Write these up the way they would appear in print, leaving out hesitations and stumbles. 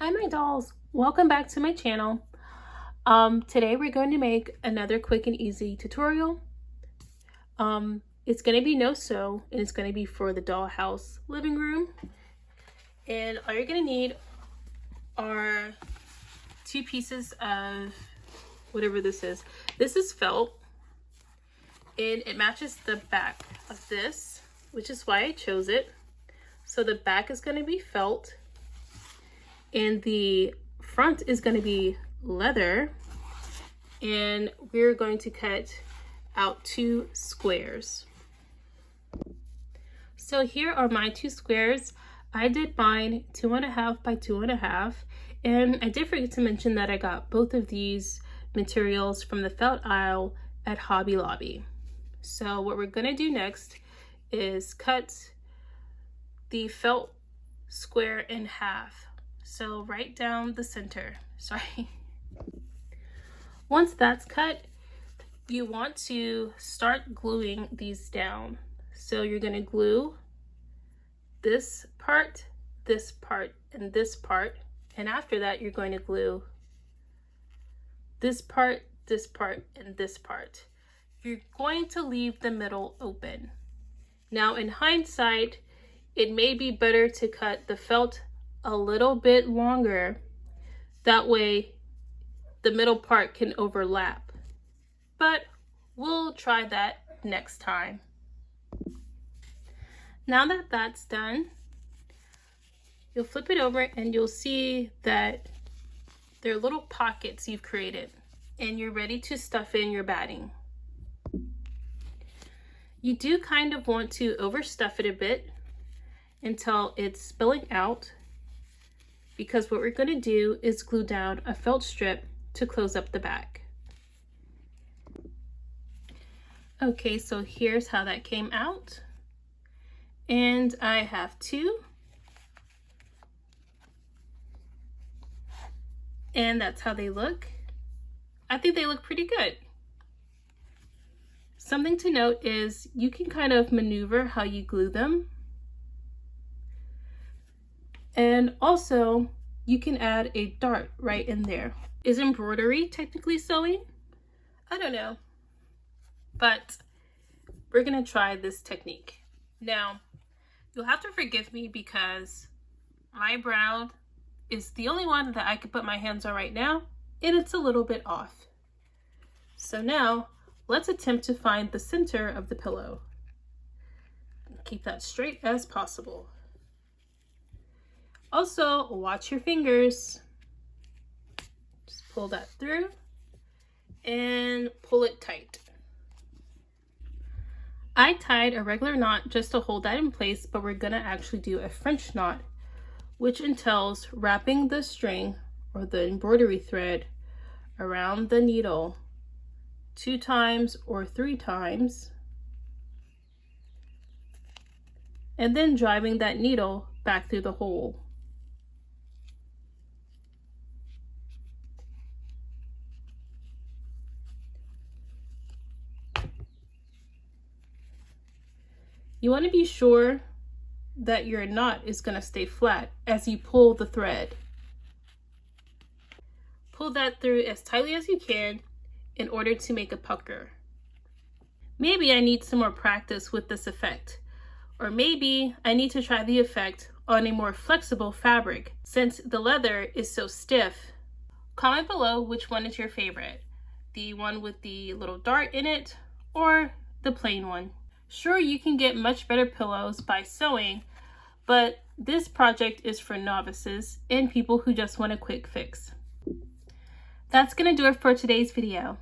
Hi my dolls, welcome back to my channel. Today we're going to make another quick and easy tutorial. It's going to be no sew and it's going to be for the dollhouse living room. And all you're going to need are two pieces of whatever this is. This is felt and it matches the back of this, which is why I chose it. So the back is going to be felt and the front is going to be leather, and we're going to cut out 2 squares. So here are my 2 squares. I did mine 2.5 by 2.5, and I did forget to mention that I got both of these materials from the felt aisle at Hobby Lobby. So what we're going to do next is cut the felt square in half. So right down the center, sorry. Once that's cut, you want to start gluing these down. So you're going to glue this part, and this part. And after that, you're going to glue this part, and this part. You're going to leave the middle open. Now, in hindsight, it may be better to cut the felt a little bit longer. That way the middle part can overlap. But we'll try that next time. Now that that's done, you'll flip it over and you'll see that there are little pockets you've created and you're ready to stuff in your batting. You do kind of want to overstuff it a bit until it's spilling out, because what we're going to do is glue down a felt strip to close up the back. Okay, so here's how that came out. And I have 2. And that's how they look. I think they look pretty good. Something to note is you can kind of maneuver how you glue them. And also, you can add a dart right in there. Is embroidery technically sewing? I don't know. But we're gonna try this technique. Now, you'll have to forgive me because my brown is the only one that I could put my hands on right now, and it's a little bit off. So now, let's attempt to find the center of the pillow. Keep that straight as possible. Also, watch your fingers. Just pull that through and pull it tight. I tied a regular knot just to hold that in place, but we're gonna actually do a French knot, which entails wrapping the string or the embroidery thread around the needle 2 times or 3 times, and then driving that needle back through the hole. You want to be sure that your knot is going to stay flat as you pull the thread. Pull that through as tightly as you can in order to make a pucker. Maybe I need some more practice with this effect, or maybe I need to try the effect on a more flexible fabric since the leather is so stiff. Comment below which one is your favorite, the one with the little dart in it or the plain one. Sure, you can get much better pillows by sewing, but this project is for novices and people who just want a quick fix. That's gonna do it for today's video.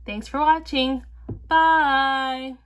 Thanks for watching. Bye!